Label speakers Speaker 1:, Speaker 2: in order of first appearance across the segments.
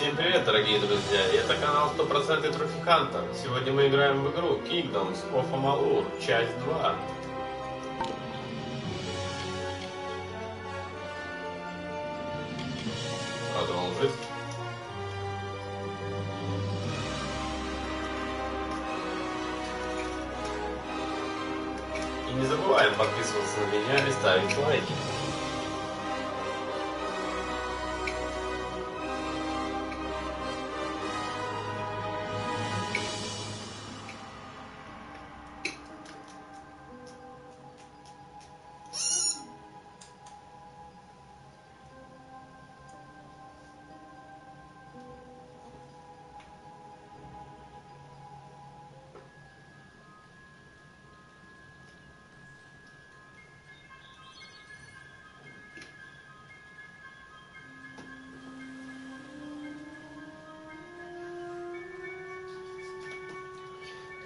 Speaker 1: Всем привет, дорогие друзья! И это канал 100% Трофиканта. Сегодня мы играем в игру Kindoms of Amalur, часть 2. Продолжить. И не забываем подписываться на меня и ставить лайки.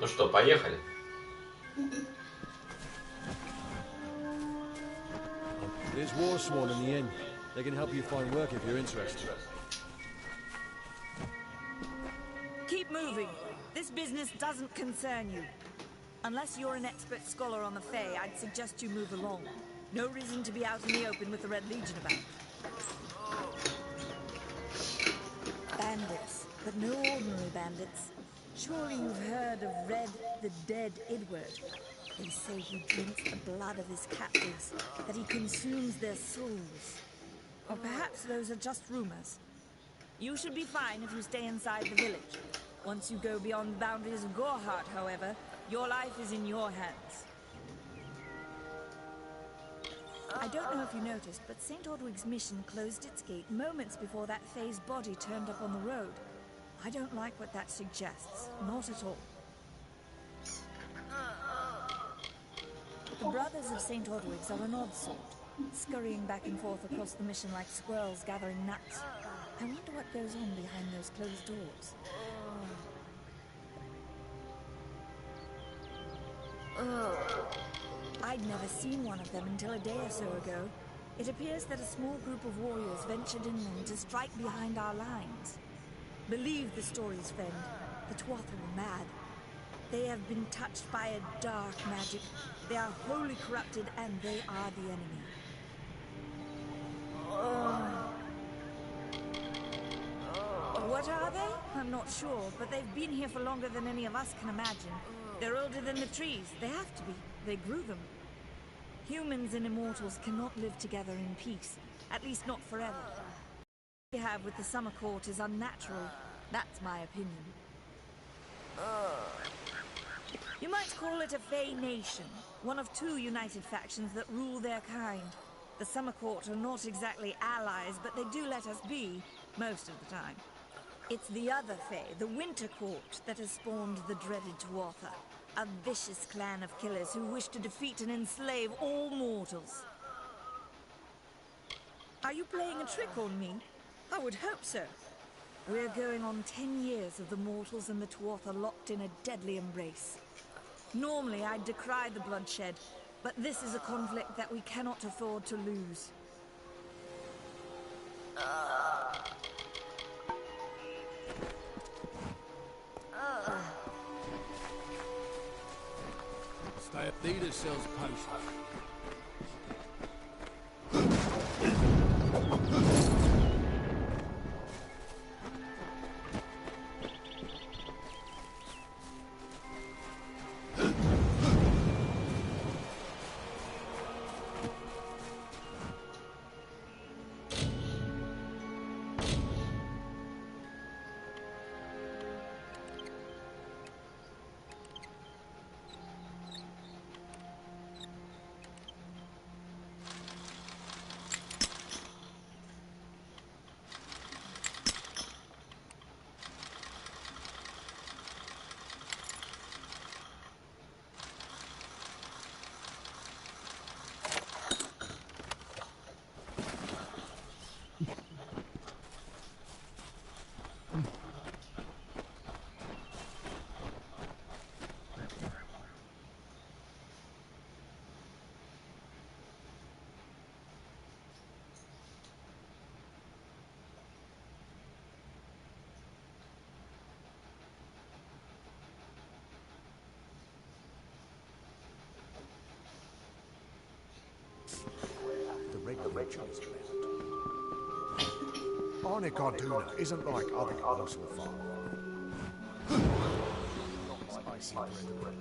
Speaker 1: Ну что, поехали.
Speaker 2: There's Warsworn in the inn. They can help you find work if you're interested.
Speaker 3: Keep moving. This business doesn't concern you. Unless you're an expert scholar on the Fae, I'd suggest you move along. No reason to be out in the open with the Red Legion about. Bandits, but no ordinary bandits. Surely you've heard of Red, the dead Idward. They say he drinks the blood of his captives, that he consumes their souls. Or perhaps those are just rumors. You should be fine if you stay inside the village. Once you go beyond the boundaries of Gorhart, however, your life is in your hands. I don't know if you noticed, but St. Ordwig's mission closed its gate moments before that Fae's body turned up on the road. I don't like what that suggests. Not at all. The Brothers of St. Ordwig's are an odd sort, scurrying back and forth across the mission like squirrels gathering nuts. I wonder what goes on behind those closed doors. I'd never seen one of them until a day or so ago. It appears that a small group of warriors ventured inland to strike behind our lines. Believe the stories, friend. The Tuatha were mad. They have been touched by a dark magic. They are wholly corrupted, and they are the enemy. What are they? I'm not sure, but they've been here for longer than any of us can imagine. They're older than the trees. They have to be. They grew them. Humans and immortals cannot live together in peace. At least not forever. What we have with the Summer Court is unnatural. That's my opinion. You might call it a Fae nation, one of two united factions that rule their kind. The Summer Court are not exactly allies, but they do let us be, most of the time. It's the other Fae, the Winter Court, that has spawned the dreaded Tuatha, a vicious clan of killers who wish to defeat and enslave all mortals. Are you playing a trick on me? I would hope so. We're going on 10 years of the mortals and the Tuatha locked in a deadly embrace. Normally, I'd decry the bloodshed, but this is a conflict that we cannot afford to lose.
Speaker 2: Stay up. Leader sells potions.
Speaker 4: you chased about. Arne Garduna isn't like other colossal farm. Not spicy bread.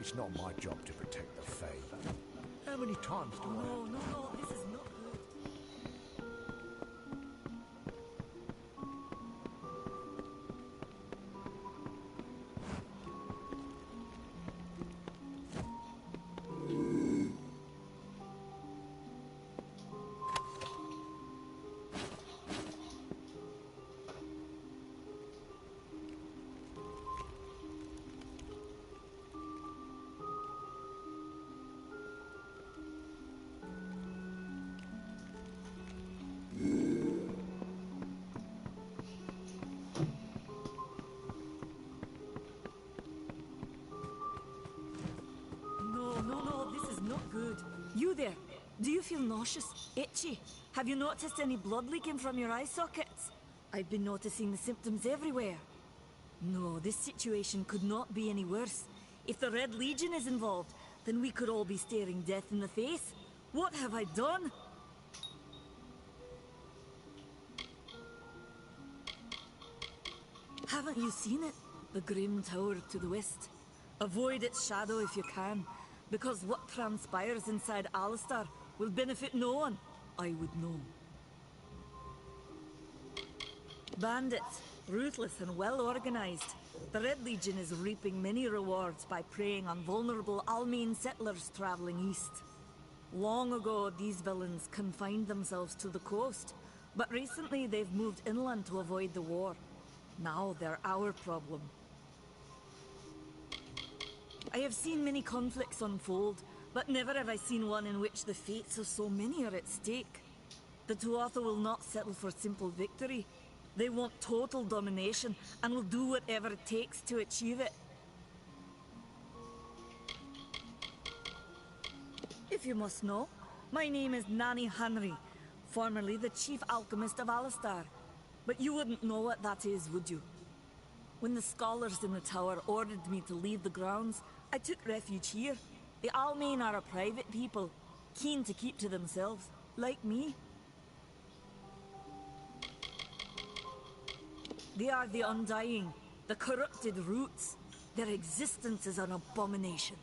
Speaker 4: It's not my job to protect the Fae. How many times do I...
Speaker 3: No, this is not good. No, this is not good. You there, do you feel nauseous, itchy? Have you noticed any blood leaking from your eye sockets? I've been noticing the symptoms everywhere. No, this situation could not be any worse. If the Red Legion is involved, then we could all be staring death in the face. What have I done? Haven't you seen it? The grim tower to the west. Avoid its shadow if you can, because what transpires inside Alistair will benefit no one. I would know. Bandits, ruthless and well organized. The Red Legion is reaping many rewards by preying on vulnerable Almain settlers traveling east. Long ago, these villains confined themselves to the coast, but recently they've moved inland to avoid the war. Now they're our problem. I have seen many conflicts unfold, but never have I seen one in which the fates of so many are at stake. The Tuatha will not settle for simple victory. They want total domination and will do whatever it takes to achieve it. If you must know, my name is Nani Henry, formerly the chief alchemist of Alistar. But you wouldn't know what that is, would you? When the scholars in the tower ordered me to leave the grounds, I took refuge here. The Almain are a private people, keen to keep to themselves, like me. They are the Undying, the corrupted roots. Their existence is an abomination.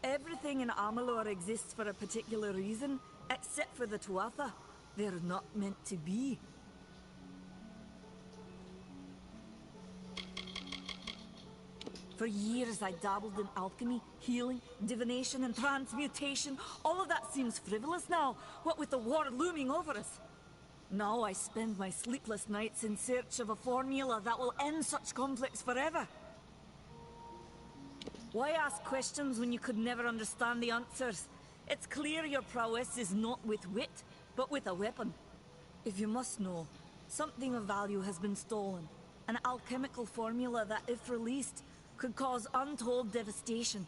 Speaker 3: Everything in Amalur exists for a particular reason, except for the Tuatha. They're not meant to be. For years I dabbled in alchemy, healing, divination and transmutation. All of that seems frivolous now, what with the war looming over us. Now I spend my sleepless nights in search of a formula that will end such conflicts forever. Why ask questions when you could never understand the answers? It's clear your prowess is not with wit, but with a weapon. If you must know, something of value has been stolen. An alchemical formula that, if released, could cause untold devastation.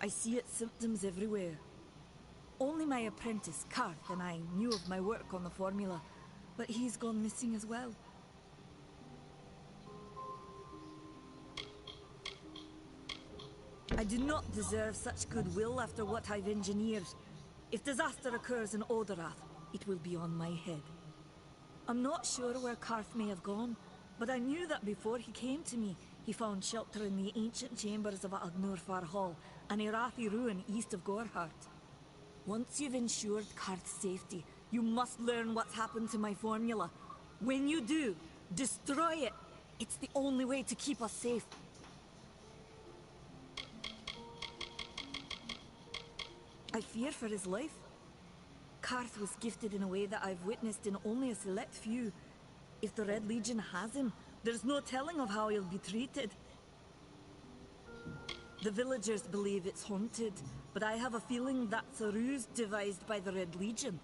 Speaker 3: I see its symptoms everywhere. Only my apprentice, Karth, and I knew of my work on the formula, but he's gone missing as well. I do not deserve such goodwill after what I've engineered. If disaster occurs in Odorath, it will be on my head. I'm not sure where Karth may have gone, but I knew that before he came to me, he found shelter in the ancient chambers of Agnur Hall, an Irathi ruin east of Gorhart. Once you've ensured Karth's safety, you must learn what's happened to my formula. When you do, destroy it. It's the only way to keep us safe. I fear for his life. Karth was gifted in a way that I've witnessed in only a select few. If the Red Legion has him, there's no telling of how he'll be treated. The villagers believe it's haunted, but I have a feeling that's a ruse devised by the Red Legion.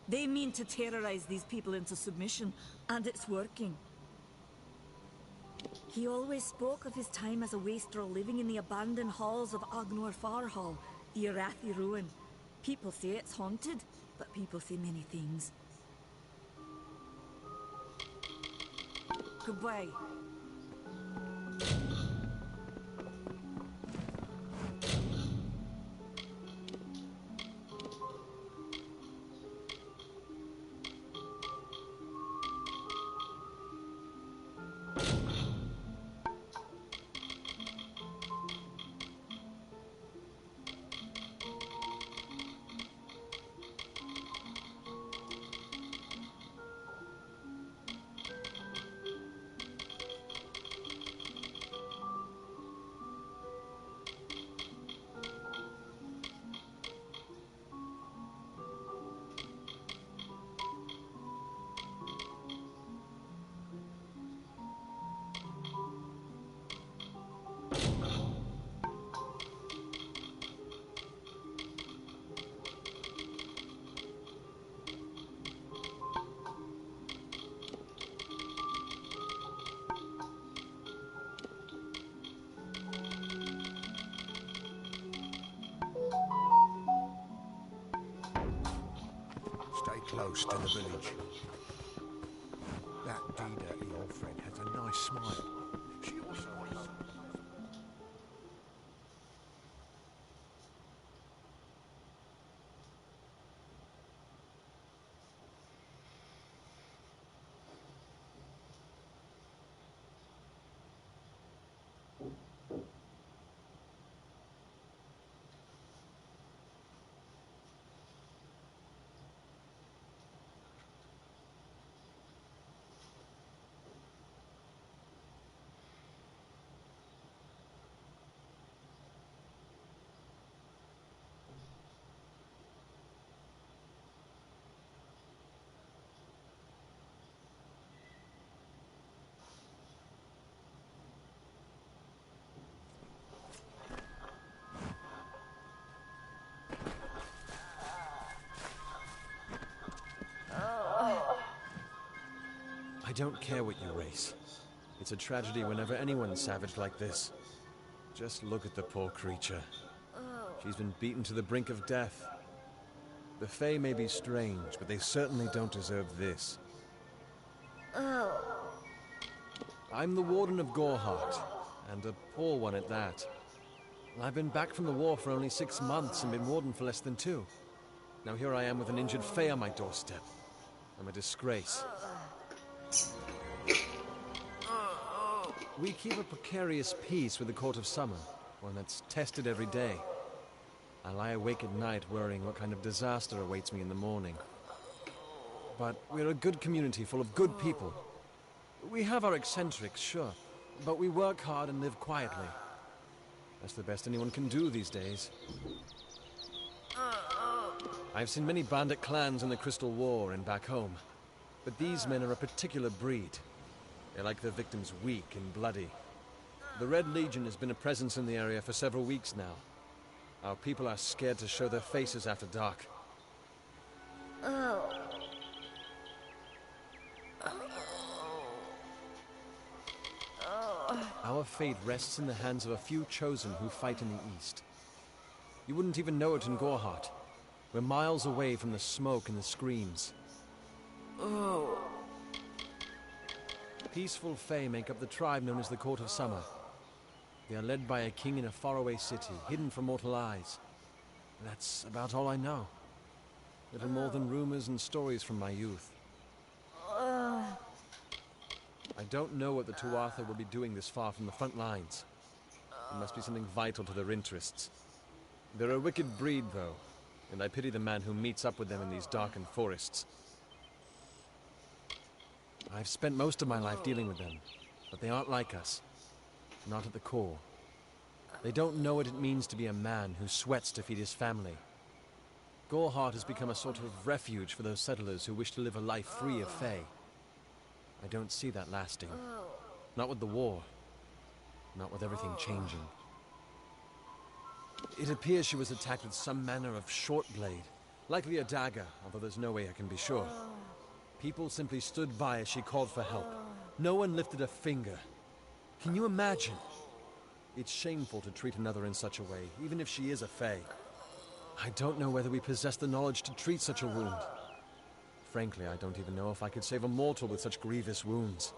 Speaker 3: They mean to terrorize these people into submission, and it's working. He always spoke of his time as a wastrel living in the abandoned halls of Agnur Hall, the Irathi ruin. People say it's haunted, but people say many things. Goodbye.
Speaker 4: Stay close to the village. That dirty old friend has a nice smile. She also has...
Speaker 2: I don't care what you race. It's a tragedy whenever anyone's savage like this. Just look at the poor creature. She's been beaten to the brink of death. The Fae may be strange, but they certainly don't deserve this. I'm the Warden of Gorehart, and a poor one at that. I've been back from the war for only 6 months and been Warden for less than 2. Now here I am with an injured Fae on my doorstep. I'm a disgrace. We keep a precarious peace with the Court of Summer, one that's tested every day. I lie awake at night worrying what kind of disaster awaits me in the morning. But we're a good community full of good people. We have our eccentrics, sure, but we work hard and live quietly. That's the best anyone can do these days. I've seen many bandit clans in the Crystal War and back home, but these men are a particular breed. They like their victims weak and bloody. The Red Legion has been a presence in the area for several weeks now. Our people are scared to show their faces after dark. Our fate rests in the hands of a few chosen who fight in the east. You wouldn't even know it in Gorehart. We're miles away from the smoke and the screams. Peaceful Fae make up the tribe known as the Court of Summer. They are led by a king in a faraway city, hidden from mortal eyes. That's about all I know. Little more than rumors and stories from my youth. I don't know what the Tuatha will be doing this far from the front lines. It must be something vital to their interests. They're a wicked breed, though, and I pity the man who meets up with them in these darkened forests. I've spent most of my life dealing with them, but they aren't like us. Not at the core. They don't know what it means to be a man who sweats to feed his family. Gorehart has become a sort of refuge for those settlers who wish to live a life free of Fae. I don't see that lasting. Not with the war. Not with everything changing. It appears she was attacked with some manner of short blade. Likely a dagger, although there's no way I can be sure. People simply stood by as she called for help. No one lifted a finger. Can you imagine? It's shameful to treat another in such a way, even if she is a Fae. I don't know whether we possess the knowledge to treat such a wound. Frankly, I don't even know if I could save a mortal with such grievous wounds.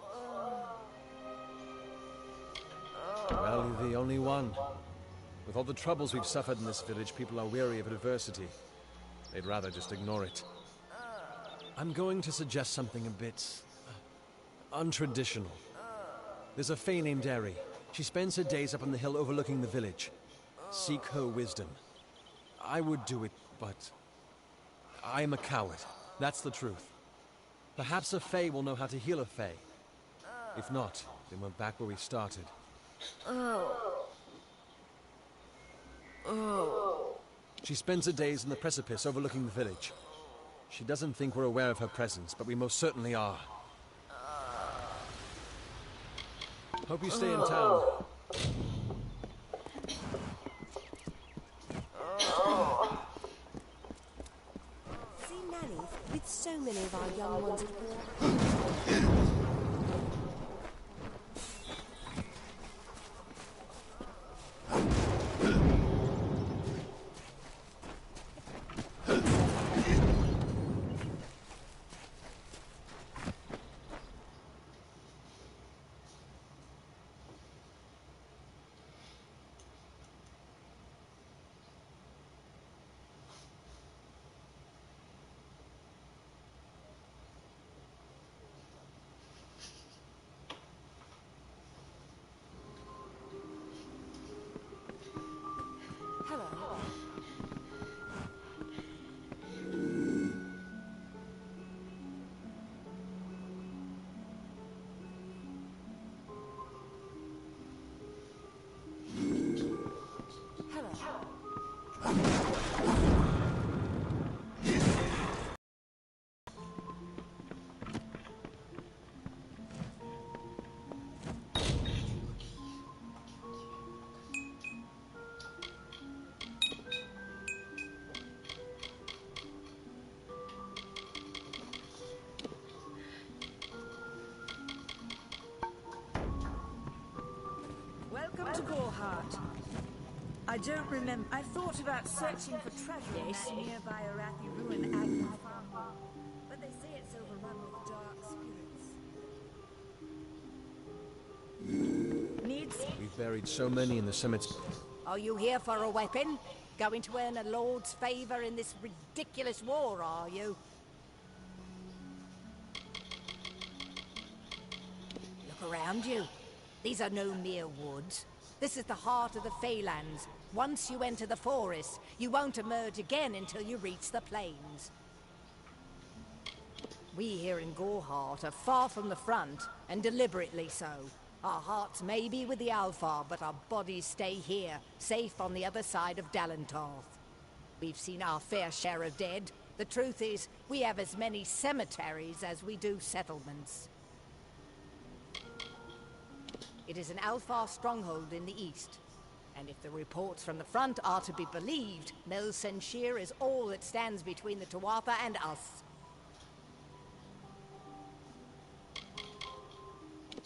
Speaker 2: Well, you're the only one. With all the troubles we've suffered in this village, people are weary of adversity. They'd rather just ignore it. I'm going to suggest something a bit untraditional. There's a Fae named Eri. She spends her days up on the hill overlooking the village. Seek her wisdom. I would do it, but I'm a coward. That's the truth. Perhaps a Fae will know how to heal a Fae. If not, then we're back where we started. She spends her days on the precipice overlooking the village. She doesn't think we're aware of her presence, but we most certainly are. Hope you stay in town.
Speaker 3: See, Nanny, with so many of our young ones at war. I don't remember. I thought about searching for treasure in that nearby Arathi ruin Agnew farm, but they say it's overrun with dark spirits. Needs.
Speaker 2: We've buried so many in the cemetery.
Speaker 5: Are you here for a weapon? Going to earn a lord's favor in this ridiculous war, are you? Look around you. These are no mere woods. This is the heart of the Feylands. Once you enter the forest, you won't emerge again until you reach the plains. We here in Gorehart are far from the front, and deliberately so. Our hearts may be with the Alfar, but our bodies stay here, safe on the other side of Dalentarth. We've seen our fair share of dead. The truth is, we have as many cemeteries as we do settlements. It is an Alfar stronghold in the east. And if the reports from the front are to be believed, Mel Senshir is all that stands between the Tuatha and us.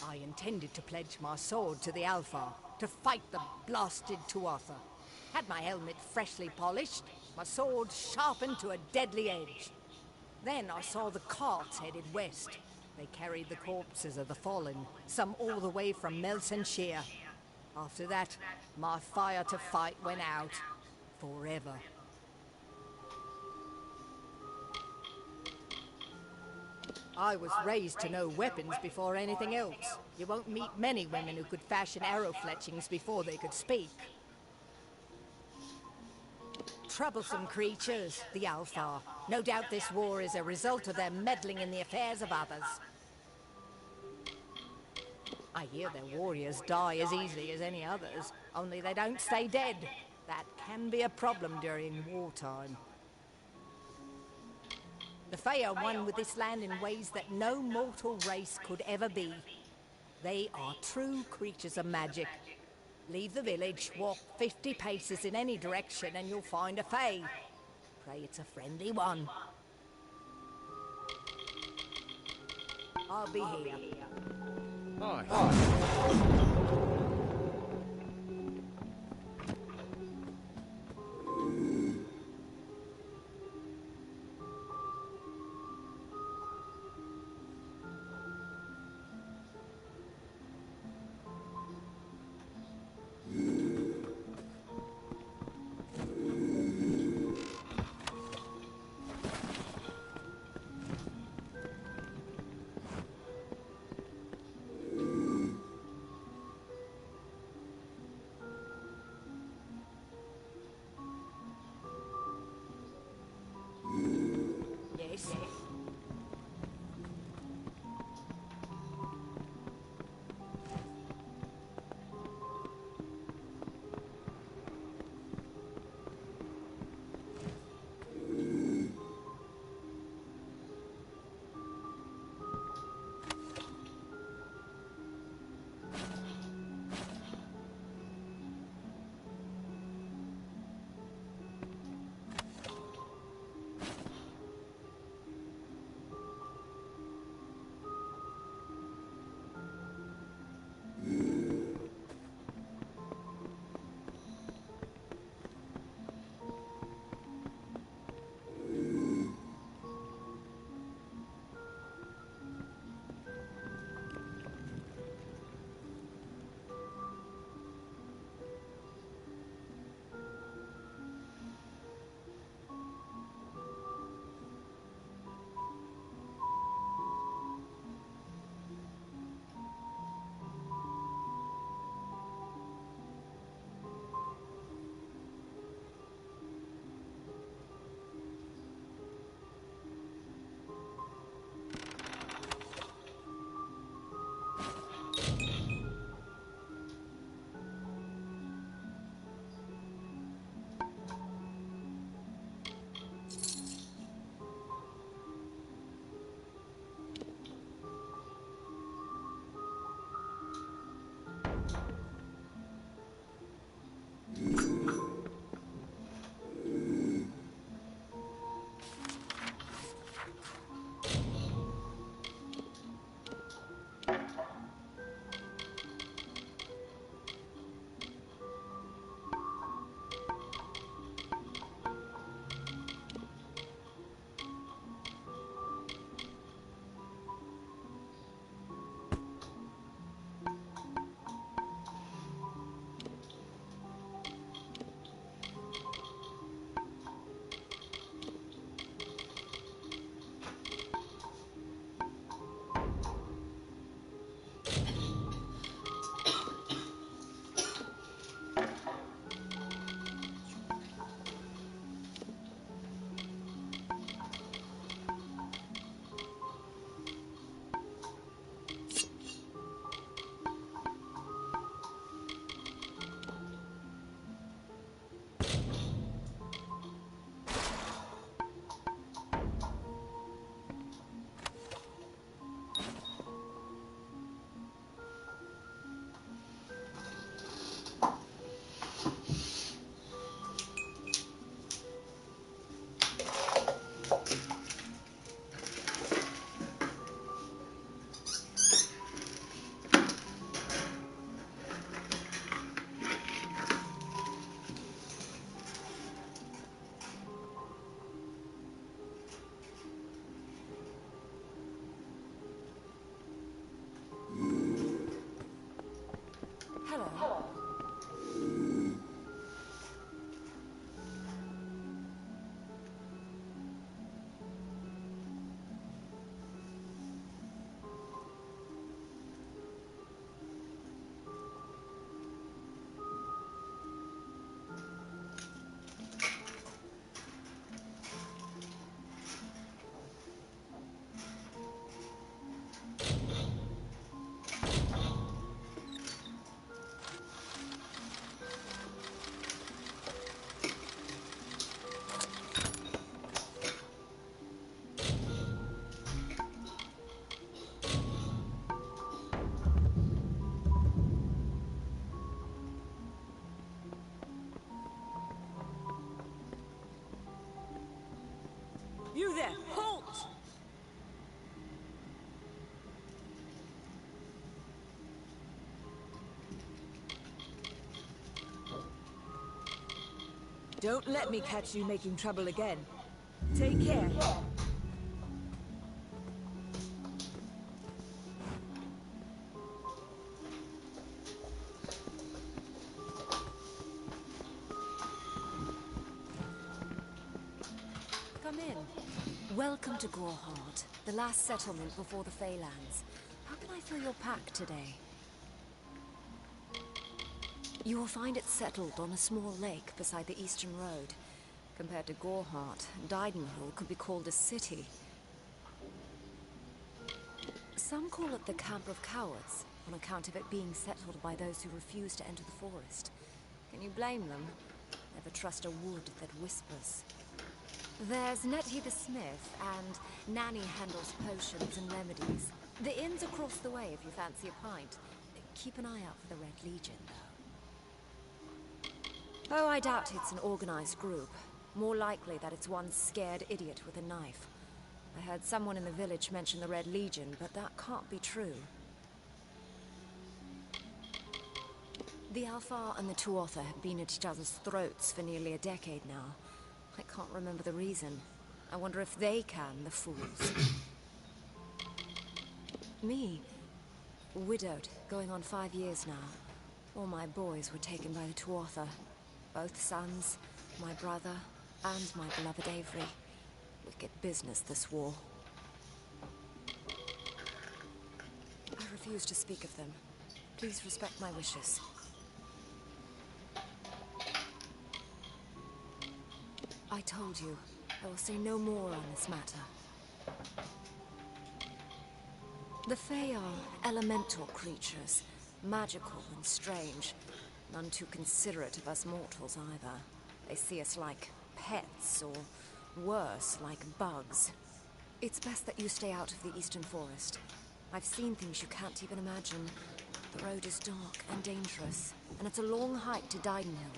Speaker 5: I intended to pledge my sword to the Alfar, to fight the blasted Tuatha. Had my helmet freshly polished, my sword sharpened to a deadly edge. Then I saw the carts headed west. They carried the corpses of the fallen, some all the way from Mel Senshir. After that, my fire to fight went out. Forever. I was raised to know weapons before anything else. You won't meet many women who could fashion arrow fletchings before they could speak. Troublesome creatures, the Alfar. No doubt this war is a result of their meddling in the affairs of others. I hear their warriors die as easily as any others, only they don't stay dead. That can be a problem during wartime. The Fae are one with this land in ways that no mortal race could ever be. They are true creatures of magic. Leave the village, walk 50 paces in any direction and you'll find a Fae. Pray it's a friendly one. I'll be here.
Speaker 2: Hi.
Speaker 3: Don't let me catch you making trouble again. Take care.
Speaker 6: Come in. Welcome to Gorehart, the last settlement before the Feylands. How can I fill your pack today? You will find it settled on a small lake beside the eastern road. Compared to Gorehart, Didenhill could be called a city. Some call it the Camp of Cowards, on account of it being settled by those who refuse to enter the forest. Can you blame them? Never trust a wood that whispers. There's Nettie the smith, and Nanny handles potions and remedies. The inn's across the way if you fancy a pint. Keep an eye out for the Red Legion, though. Oh, I doubt it's an organized group. More likely that it's one scared idiot with a knife. I heard someone in the village mention the Red Legion, but that can't be true. The Alfar and the Tuatha have been at each other's throats for nearly a decade now. I can't remember the reason. I wonder if they can, the fools. Me? Widowed, going on 5 years now. All my boys were taken by the Tuatha. Both sons, my brother, and my beloved Avery. Wicked business, this war. I refuse to speak of them. Please respect my wishes. I told you, I will say no more on this matter. The Fae are elemental creatures, magical and strange. None too considerate of us mortals either. They see us like pets, or worse, like bugs. It's best that you stay out of the eastern forest. I've seen things you can't even imagine. The road is dark and dangerous, and it's a long hike to Didenhill.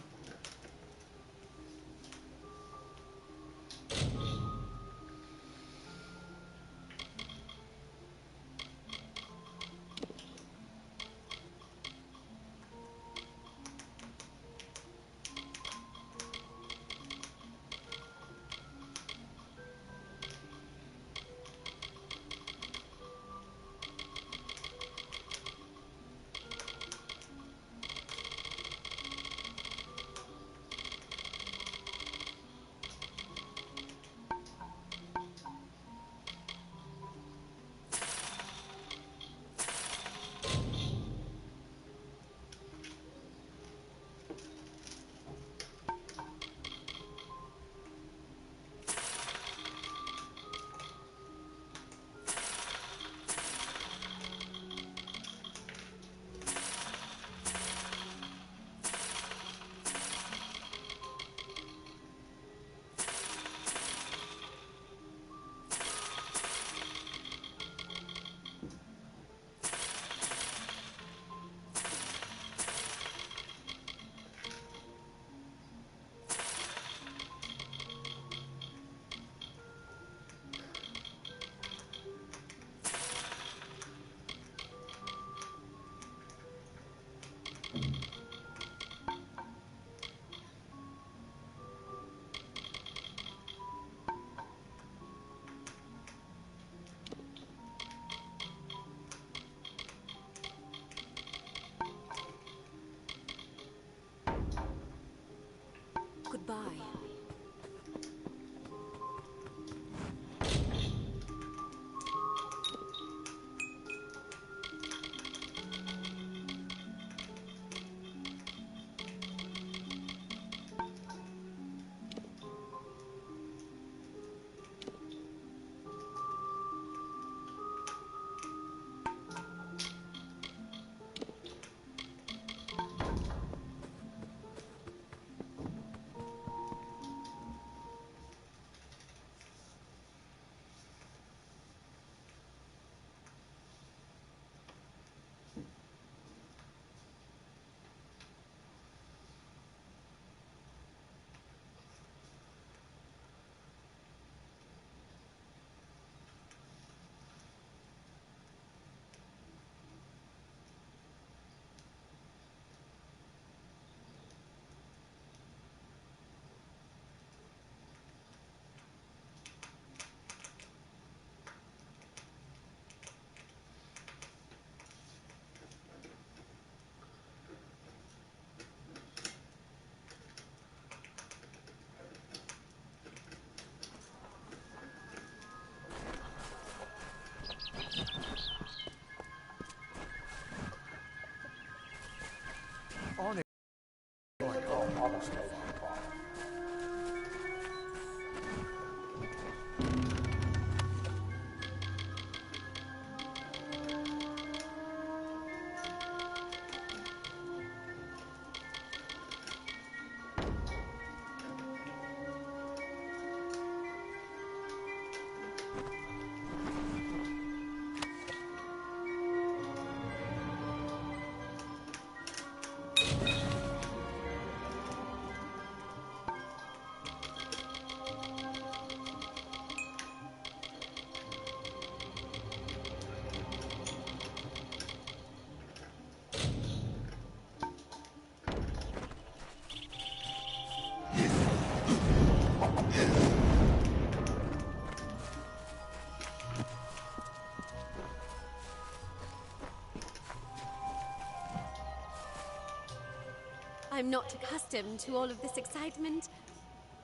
Speaker 7: I'm not accustomed to all of this excitement.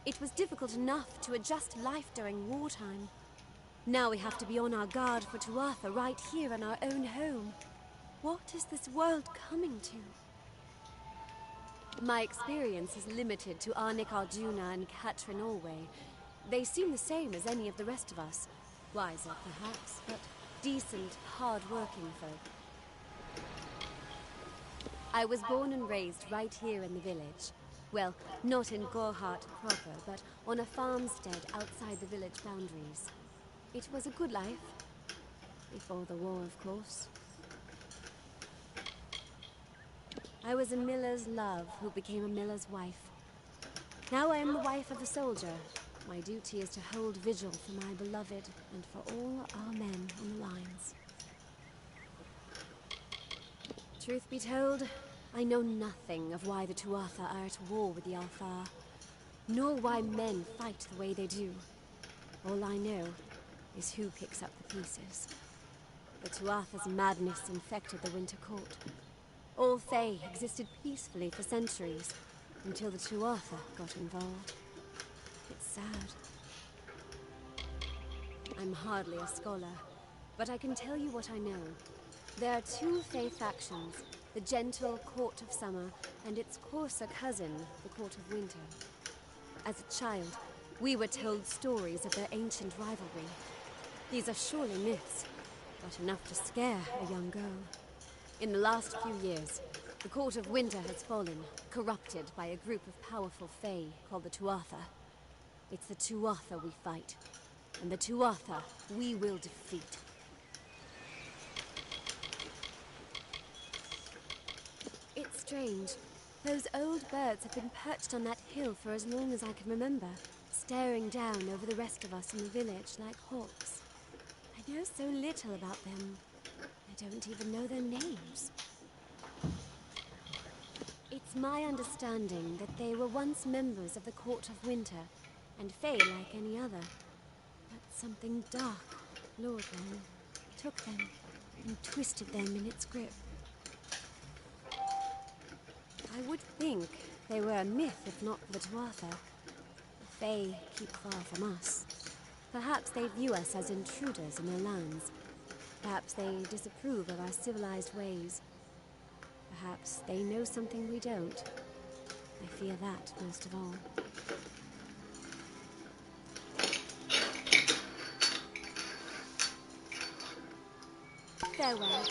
Speaker 7: It was difficult enough to adjust life during wartime. Now we have to be on our guard for Tuatha right here in our own home. What is this world coming to? My experience is limited to Arnik Arjuna and Katrin Orway. They seem the same as any of the rest of us. Wiser, perhaps, but decent, hard-working folk. I was born and raised right here in the village. Well, not in Gorhart proper, but on a farmstead outside the village boundaries. It was a good life. Before the war, of course. I was a miller's love who became a miller's wife. Now I am the wife of a soldier. My duty is to hold vigil for my beloved and for all our men on the lines. Truth be told, I know nothing of why the Tuatha are at war with the Alfar, nor why men fight the way they do. All I know is who picks up the pieces. The Tuatha's madness infected the Winter Court. All Fae existed peacefully for centuries, until the Tuatha got involved. It's sad. I'm hardly a scholar, but I can tell you what I know. There are two Fae factions, the gentle Court of Summer and its coarser cousin, the Court of Winter. As a child, we were told stories of their ancient rivalry. These are surely myths, but enough to scare a young girl. In the last few years, the Court of Winter has fallen, corrupted by a group of powerful Fae called the Tuatha. It's the Tuatha we fight, and the Tuatha we will defeat. It's strange. Those old birds have been perched on that hill for as long as I can remember, staring down over the rest of us in the village like hawks. I know so little about them. I don't even know their names. It's my understanding that they were once members of the Court of Winter, and Fae like any other. But something dark lured them, took them, and twisted them in its grip. I would think they were a myth if not for the Tuatha. The Fae keep far from us. Perhaps they view us as intruders in their lands. Perhaps they disapprove of our civilized ways. Perhaps they know something we don't. I fear that most of all. Farewell.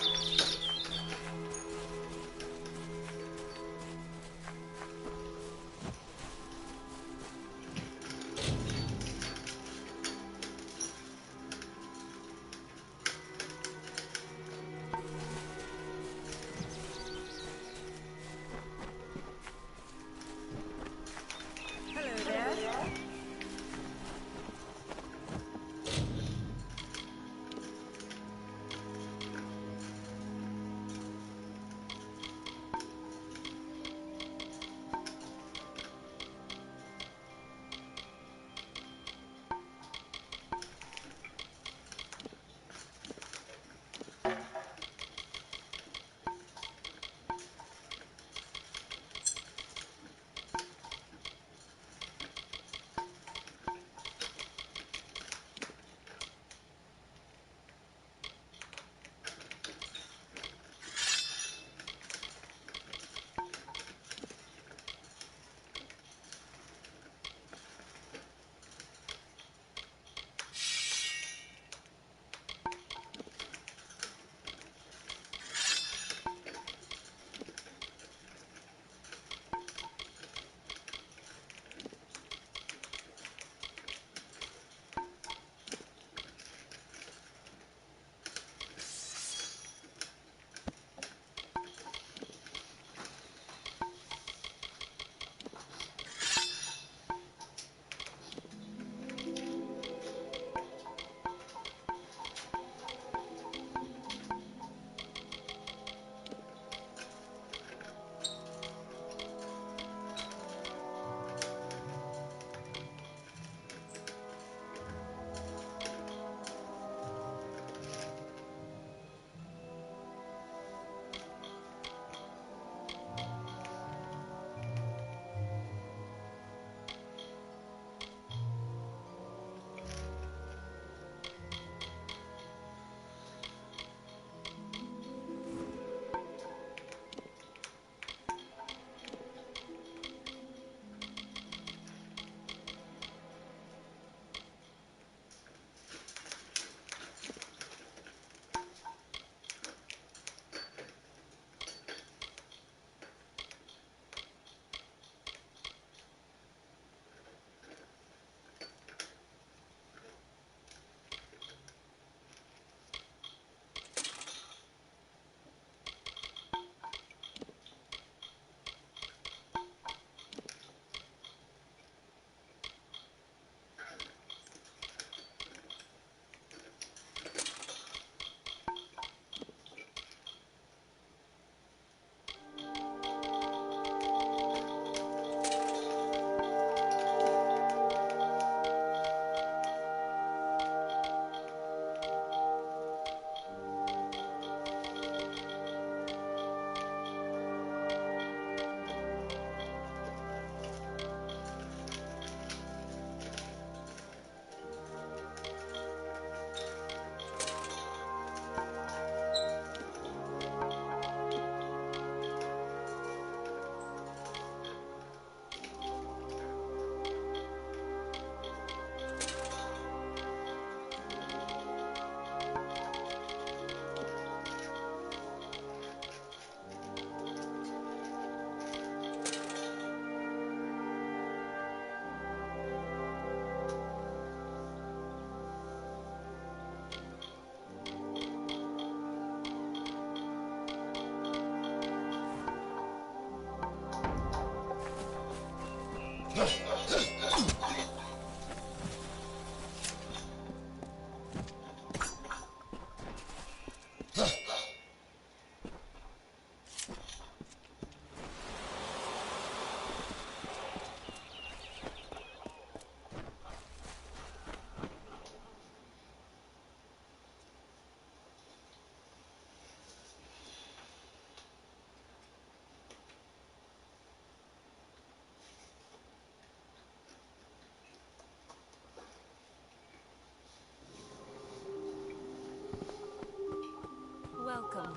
Speaker 6: Welcome.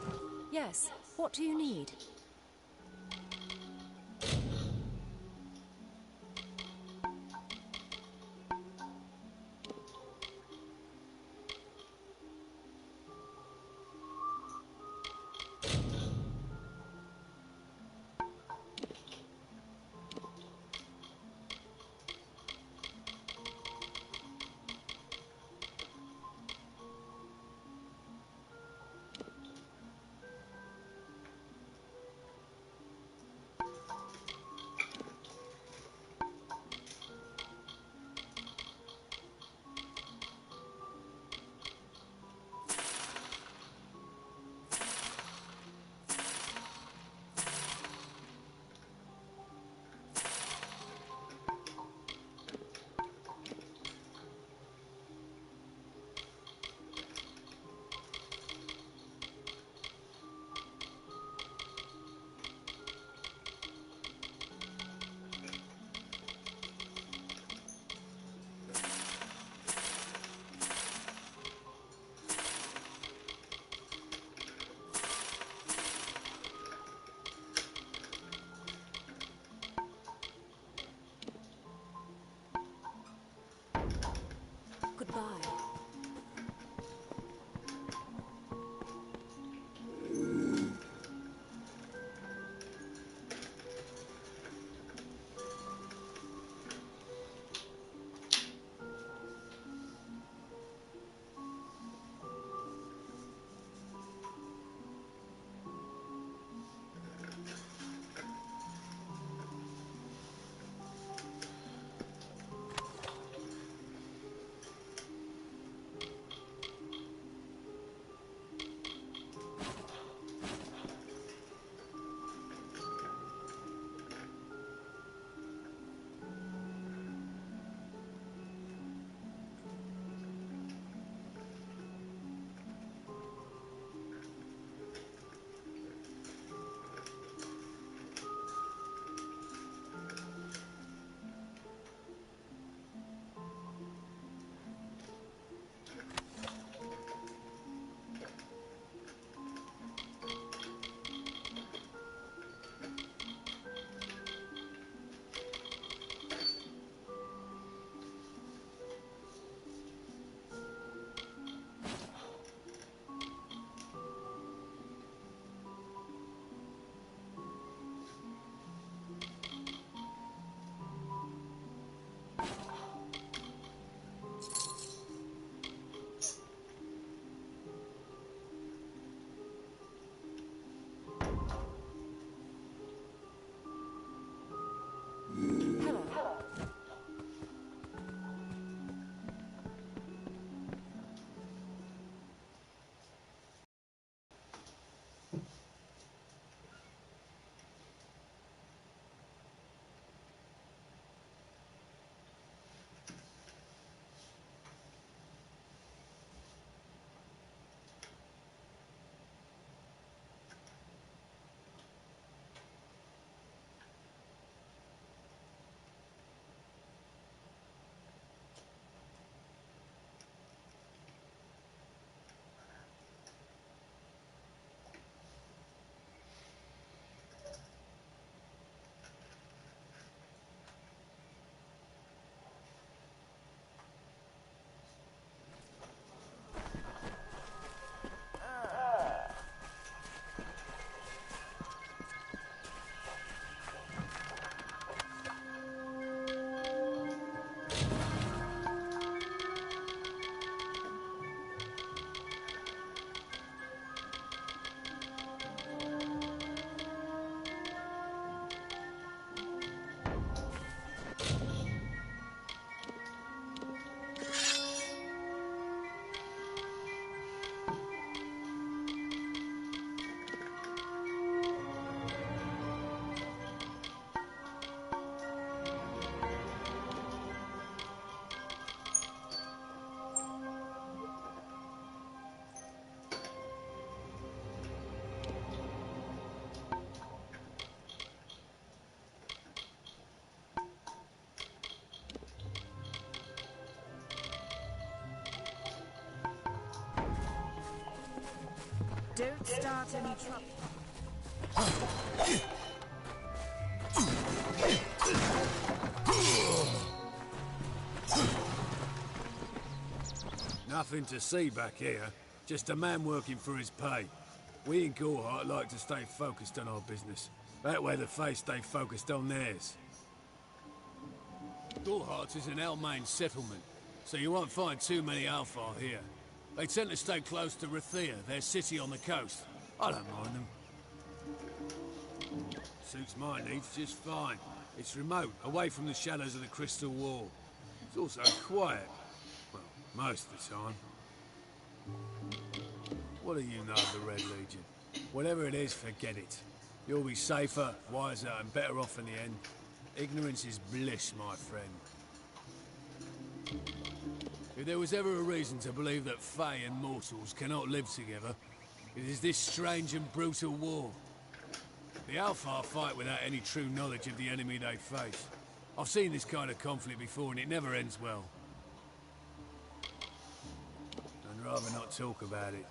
Speaker 6: Yes, what do you need?
Speaker 3: Don't start any trouble.
Speaker 8: Nothing to see back here. Just a man working for his pay. We in Gorhart like to stay focused on our business. That way the Fae stay focused on theirs. Gorhart is an Almain settlement, so you won't find too many Alfar here. They tend to stay close to Rathia, their city on the coast. I don't mind them. Suits my needs just fine. It's remote, away from the shadows of the Crystal Wall. It's also quiet. Well, most of the time. What do you know of the Red Legion? Whatever it is, forget it. You'll be safer, wiser, and better off in the end. Ignorance is bliss, my friend. If there was ever a reason to believe that Fae and mortals cannot live together, it is this strange and brutal war. The Alfar fight without any true knowledge of the enemy they face. I've seen this kind of conflict before and it never ends well. I'd rather not talk about it.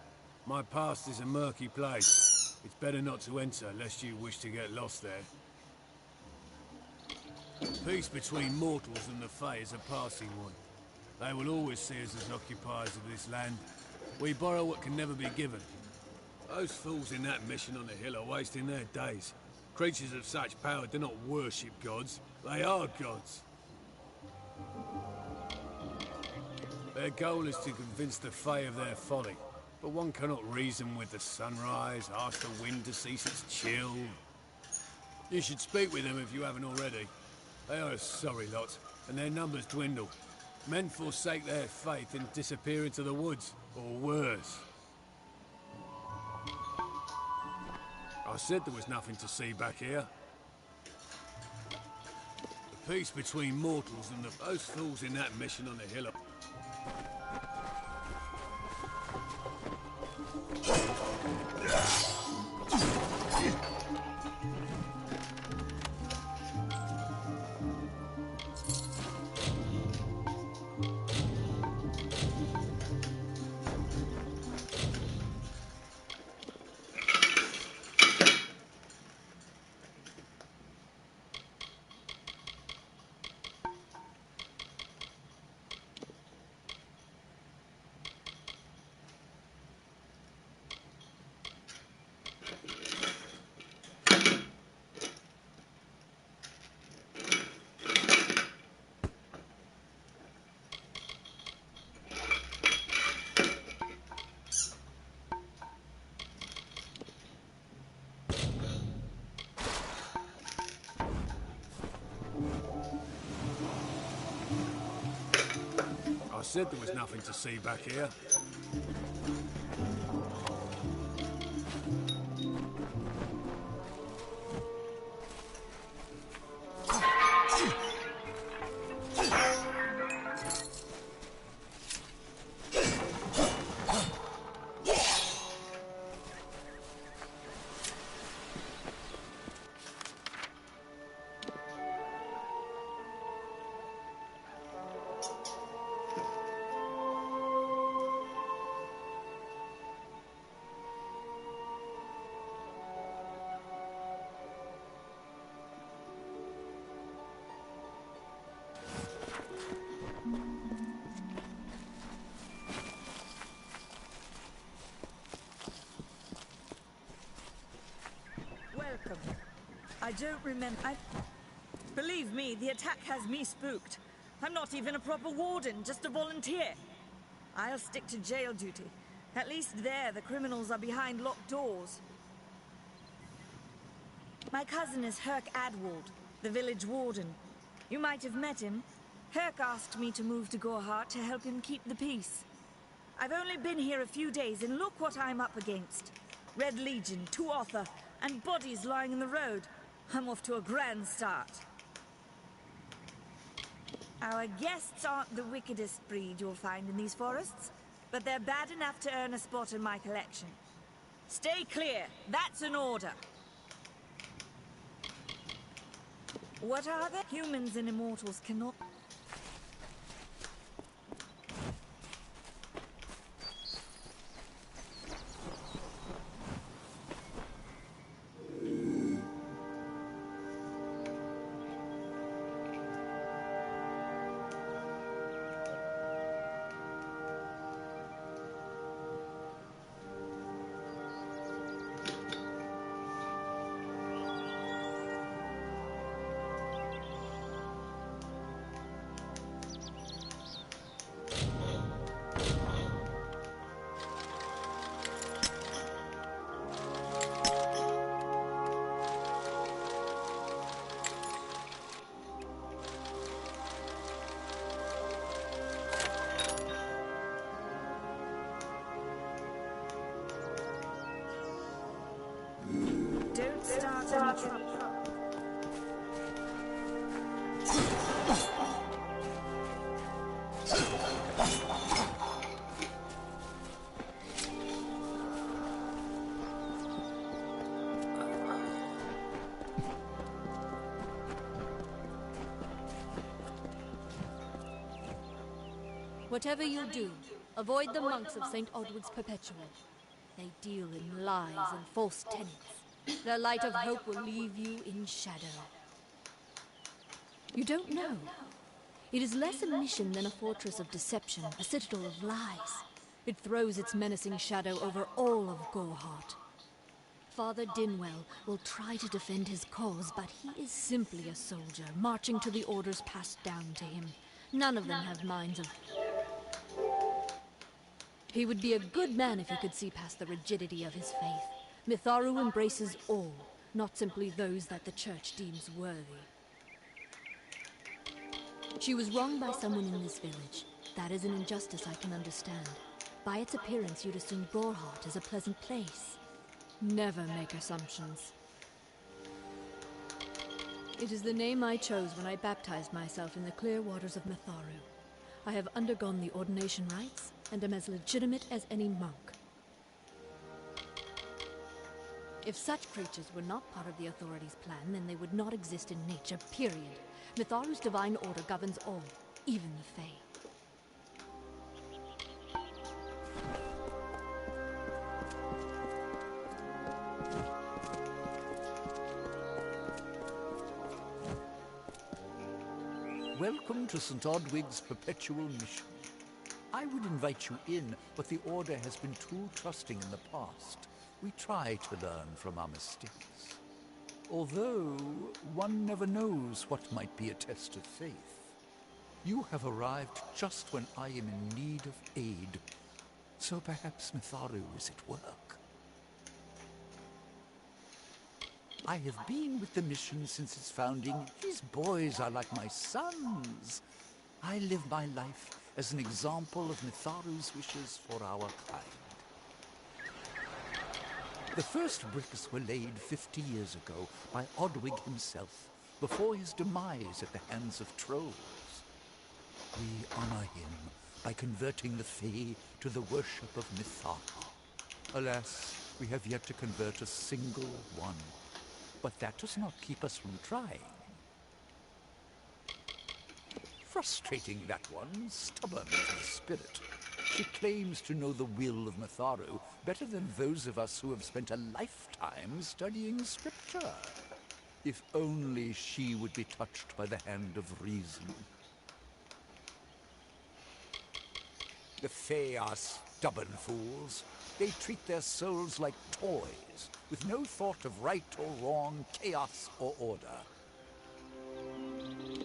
Speaker 8: My past is a murky place. It's better not to enter lest you wish to get lost there. Peace between mortals and the Fae is a passing one. They will always see us as occupiers of this land. We borrow what can never be given. Those fools in that mission on the hill are wasting their days. Creatures of such power do not worship gods. They are gods. Their goal is to convince the Fae of their folly. But one cannot reason with the sunrise, ask the wind to cease its chill. You should speak with them if you haven't already. They are a sorry lot, and their numbers dwindle. Men forsake their faith and disappear into the woods, or worse. I said there was nothing to see back here. The peace between mortals and those fools in that mission on the hill are... I said there was nothing to see back here.
Speaker 3: Welcome. I don't remember. Believe me, the attack has me spooked. I'm not even a proper warden, just a volunteer. I'll stick to jail duty. At least there, the criminals are behind locked doors. My cousin is Herc Adwald, the village warden. You might have met him. Herc asked me to move to Gorhart to help him keep the peace. I've only been here a few days, and look what I'm up against. Red Legion, Tuatha, and bodies lying in the road. I'm off to a grand start. Our guests aren't the wickedest breed you'll find in these forests, but they're bad enough to earn a spot in my collection. Stay clear, that's an order. What are they? Humans and immortals cannot...
Speaker 9: Whatever you do, avoid the monks of St. Odward's Perpetual. They deal in lies and false tenets. Their light of hope will leave you in shadow. You don't know. It is less a mission than a fortress of deception, a citadel of lies. It throws its menacing shadow over all of Gorehart. Father Dinwell will try to defend his cause, but he is simply a soldier, marching to the orders passed down to him. None of them have minds of... He would be a good man if he could see past the rigidity of his faith. Mitharu embraces all, not simply those that the Church deems worthy. She was wronged by someone in this village. That is an injustice I can understand. By its appearance, you'd assume Gorehart is a pleasant place. Never make assumptions. It is the name I chose when I baptized myself in the clear waters of Mitharu. I have undergone the ordination rites, and am as legitimate as any monk. If such creatures were not part of the authorities' plan, then they would not exist in nature, period. Mitharu's divine order governs all, even the Fae.
Speaker 10: Welcome to St. Odwig's Perpetual Mission. I would invite you in, but the Order has been too trusting in the past. We try to learn from our mistakes. Although, one never knows what might be a test of faith. You have arrived just when I am in need of aid, so perhaps Mitharu is at work. I have been with the mission since its founding. These boys are like my sons. I live my life as an example of Mitharu's wishes for our kind. The first bricks were laid 50 years ago by Odwig himself, before his demise at the hands of trolls. We honor him by converting the Fae to the worship of Mitharu. Alas, we have yet to convert a single one. But that does not keep us from trying. Frustrating, that one, stubborn to the spirit. She claims to know the will of Mitharu better than those of us who have spent a lifetime studying scripture. If only she would be touched by the hand of reason. The Fae are stubborn fools. They treat their souls like toys, with no thought of right or wrong, chaos or order.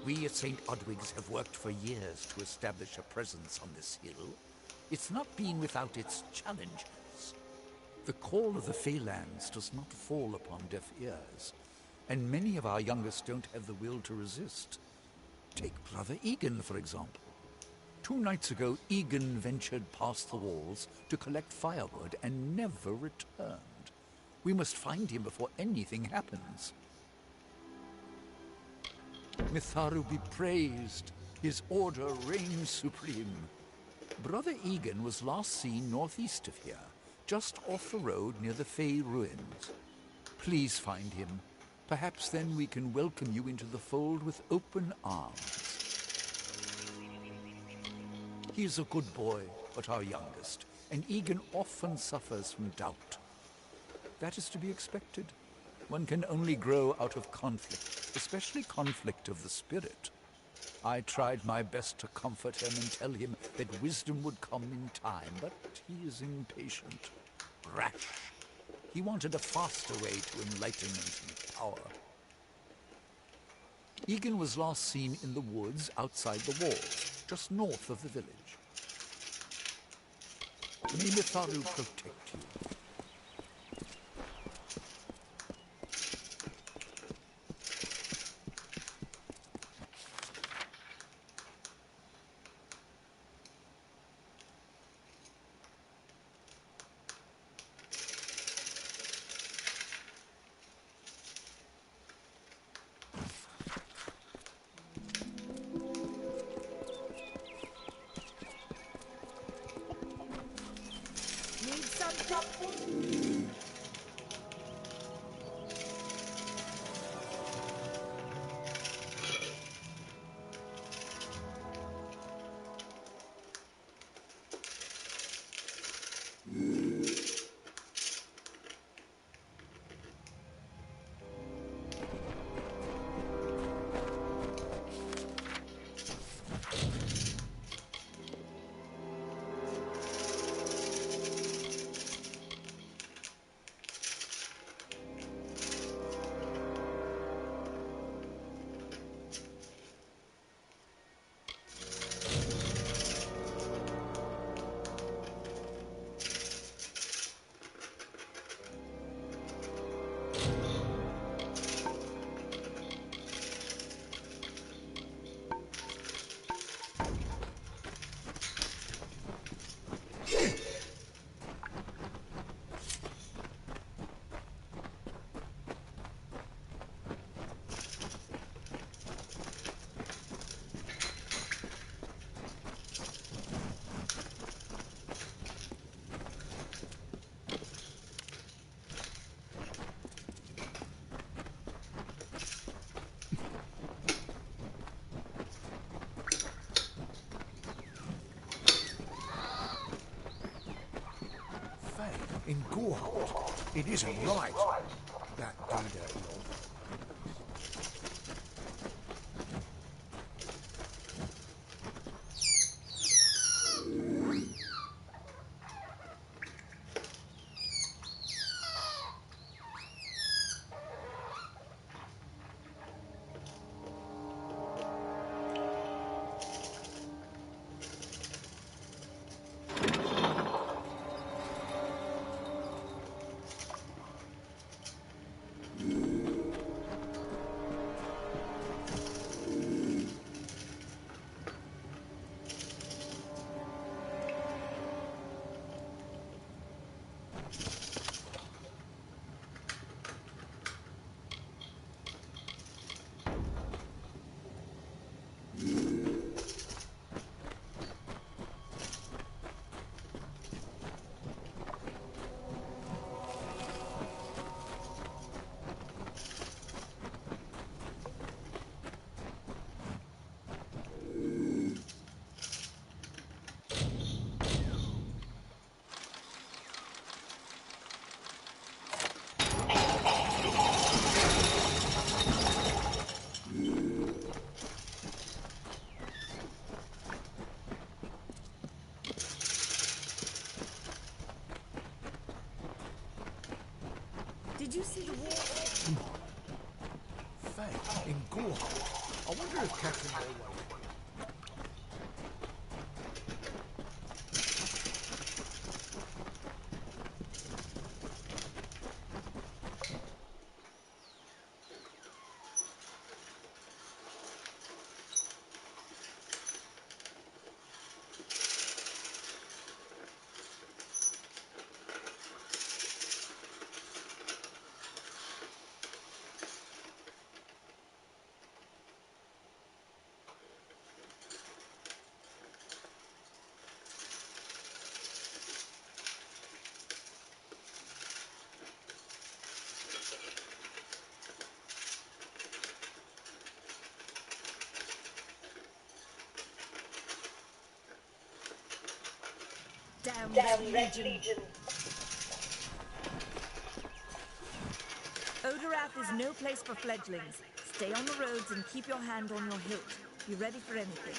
Speaker 10: We at St. Odwig's have worked for years to establish a presence on this hill. It's not been without its challenges. The call of the Faelands does not fall upon deaf ears, and many of our youngest don't have the will to resist. Take Brother Egan, for example. 2 nights ago, Egan ventured past the walls to collect firewood and never returned. We must find him before anything happens. Mitharu be praised. His order reigns supreme. Brother Egan was last seen northeast of here, just off the road near the Fae ruins. Please find him. Perhaps then we can welcome you into the fold with open arms. He is a good boy, but our youngest, and Egan often suffers from doubt. That is to be expected. One can only grow out of conflict, especially conflict of the spirit. I tried my best to comfort him and tell him that wisdom would come in time, but he is impatient, rash. He wanted a faster way to enlightenment and power. Egan was last seen in the woods outside the walls, just north of the village. May Mitharu protect you.
Speaker 4: Gorehart. It isn't right. That dirty old.
Speaker 3: Did you see the wall?
Speaker 4: Faye, in Gorehart. I wonder if Captain Orwell...
Speaker 3: Down Red Legion. Odorath is no place for fledglings. Stay on the roads and keep your hand on your hilt. Be ready for anything.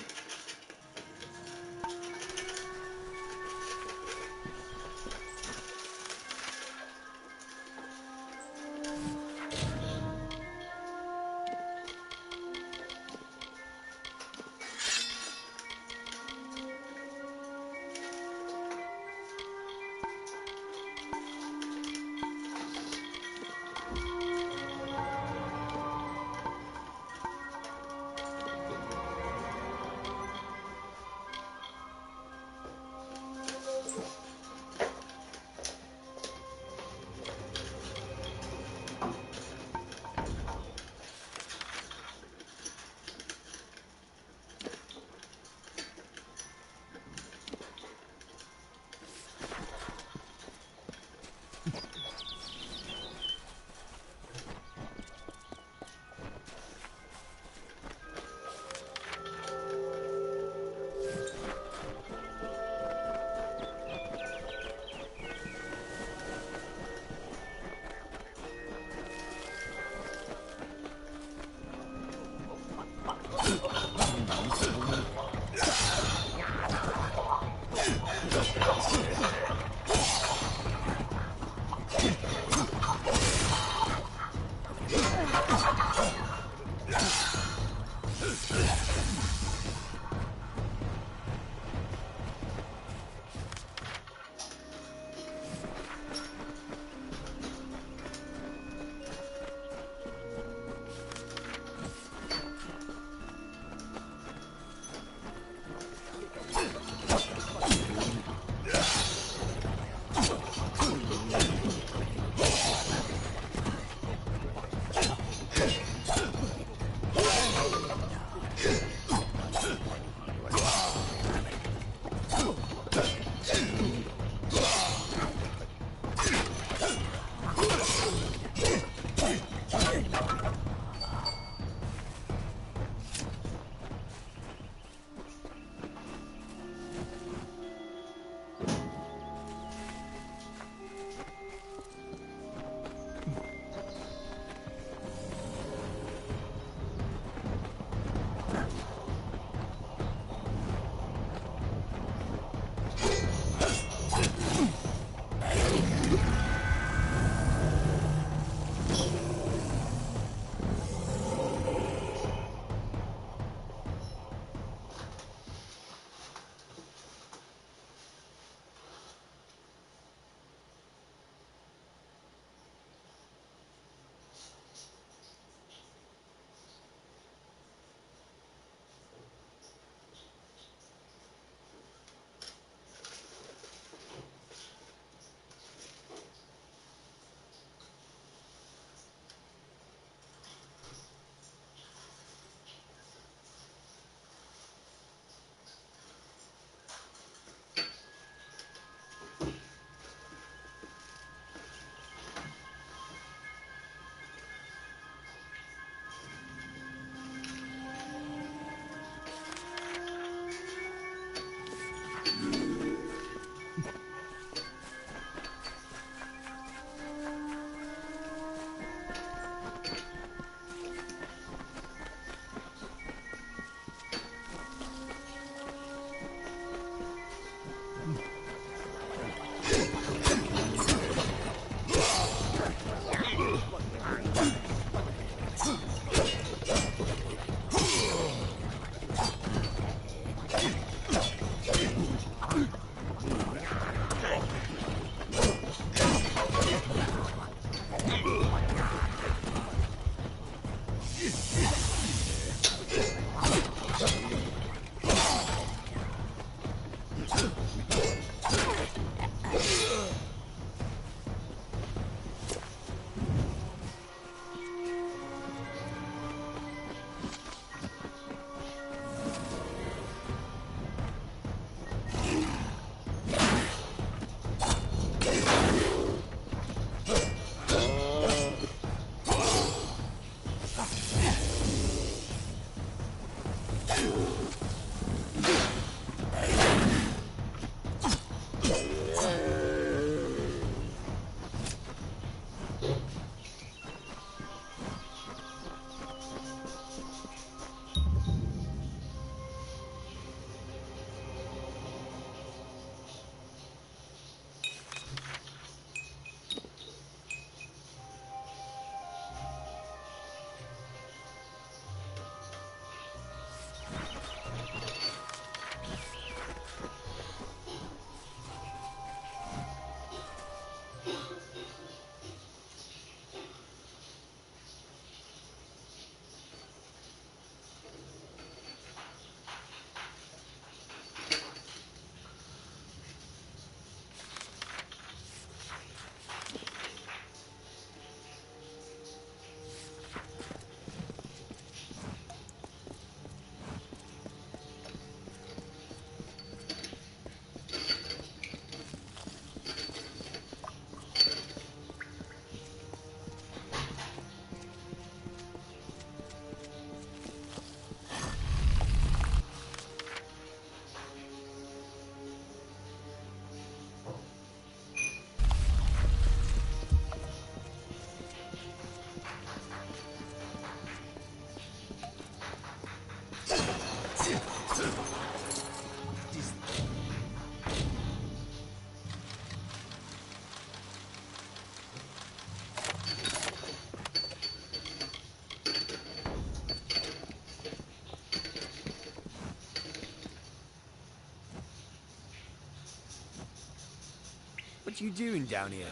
Speaker 11: What you doing down here?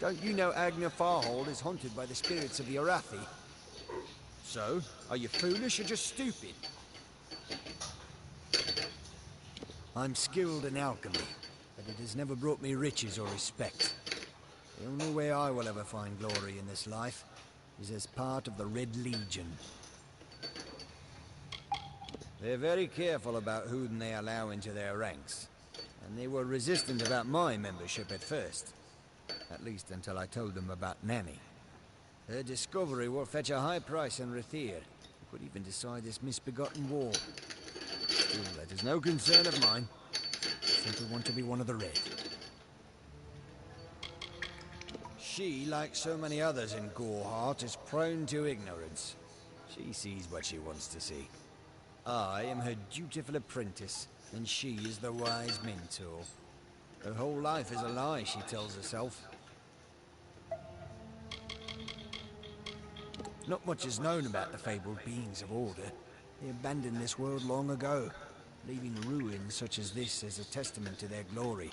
Speaker 11: Don't you know Agner Farhold is haunted by the spirits of the Arathi? So, are you foolish or just stupid? I'm skilled in alchemy, but it has never brought me riches or respect. The only way I will ever find glory in this life is as part of the Red Legion. They're very careful about who they allow into their ranks, and they were resistant about my membership at first. At least until I told them about Nanny. Her discovery will fetch a high price in Rathir. Could even decide this misbegotten war. Still, that is no concern of mine. I simply want to be one of the Red. She, like so many others in Goreheart, is prone to ignorance. She sees what she wants to see. I am her dutiful apprentice, and she is the wise mentor. Her whole life is a lie, she tells herself. Not much is known about the fabled beings of Order. They abandoned this world long ago, leaving ruins such as this as a testament to their glory.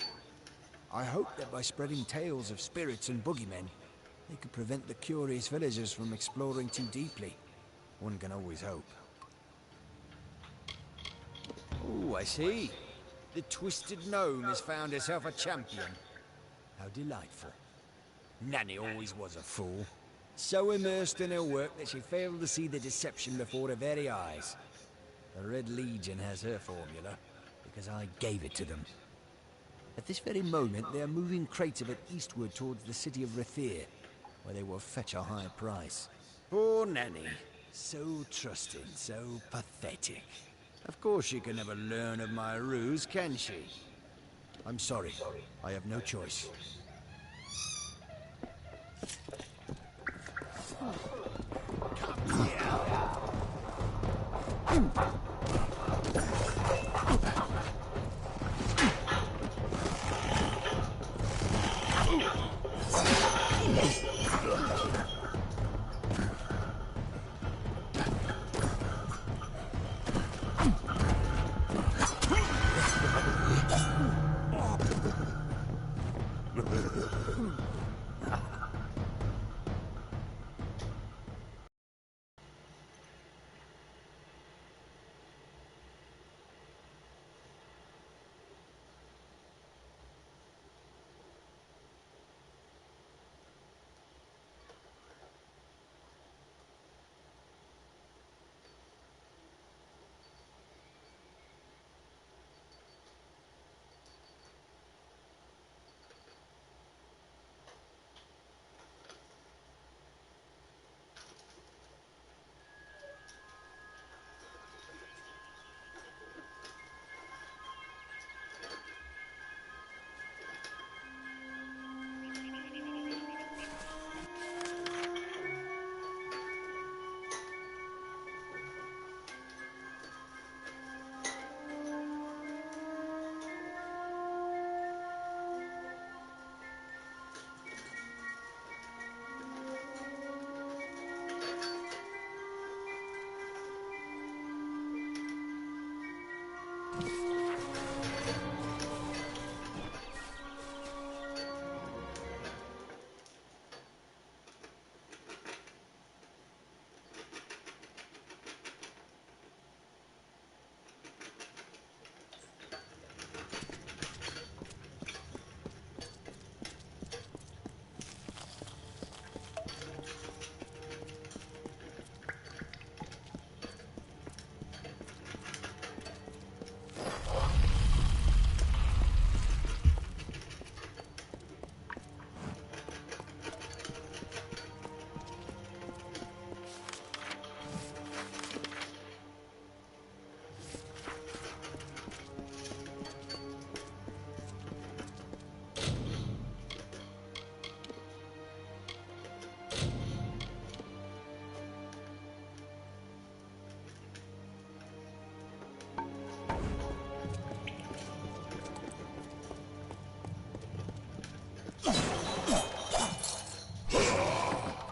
Speaker 11: I hope that by spreading tales of spirits and boogeymen, they could prevent the curious villagers from exploring too deeply. One can always hope. Oh, I see. The Twisted Gnome has found herself a champion. How delightful. Nanny always was a fool. So immersed in her work that she failed to see the deception before her very eyes. The Red Legion has her formula, because I gave it to them. At this very moment, they are moving crates of it eastward towards the city of Rathir, where they will fetch a high price. Poor Nanny. So trusting, so pathetic. Of course she can never learn of my ruse, can she? I'm sorry. I have no choice.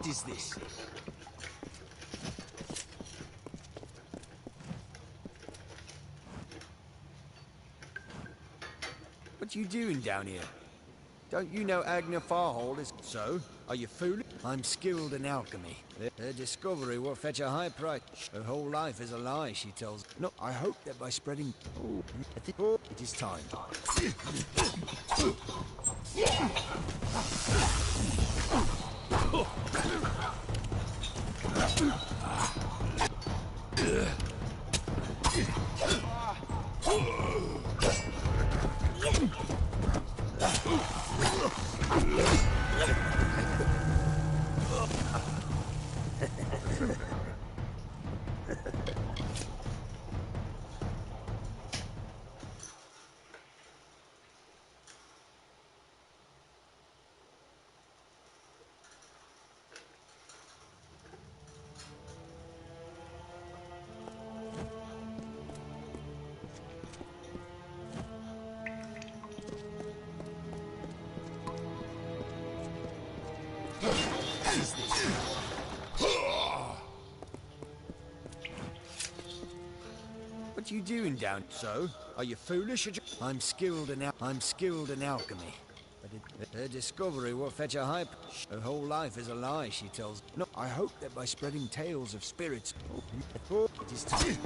Speaker 11: Is this? What you doing down here? Don't you know Agna Farhold is... So? Are you foolish? I'm skilled in alchemy. Her discovery will fetch a high price. Her whole life is a lie, she tells... No, I hope that by spreading... Oh, it is time. What are you doing down? So, are you foolish? I'm skilled in alchemy. But her discovery will fetch a high... Her whole life is a lie, she tells... No, I hope that by spreading tales of spirits... Oh, it is time.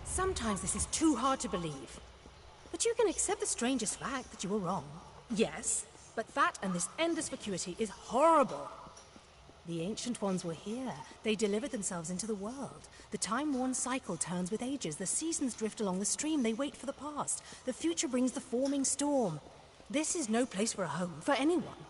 Speaker 12: Sometimes this is too hard to believe. But you can accept the strangest fact that you were wrong. Yes, but that and this endless vacuity is horrible. The Ancient Ones were here. They delivered themselves into the world. The time-worn cycle turns with ages. The seasons drift along the stream. They wait for the past. The future brings the forming storm. This is no place for a home, for anyone.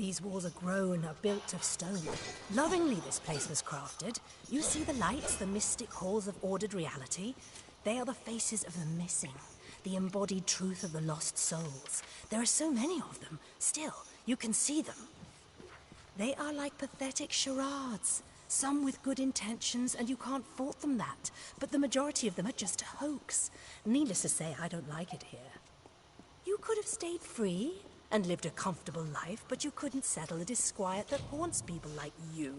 Speaker 12: These walls are grown, are built of stone. Lovingly this place was crafted. You see the lights, the mystic halls of ordered reality? They are the faces of the missing, the embodied truth of the lost souls. There are so many of them. Still, you can see them. They are like pathetic charades. Some with good intentions, and you can't fault them that. But the majority of them are just a hoax. Needless to say, I don't like it here. You could have stayed free and lived a comfortable life, but you couldn't settle the disquiet that haunts people like you.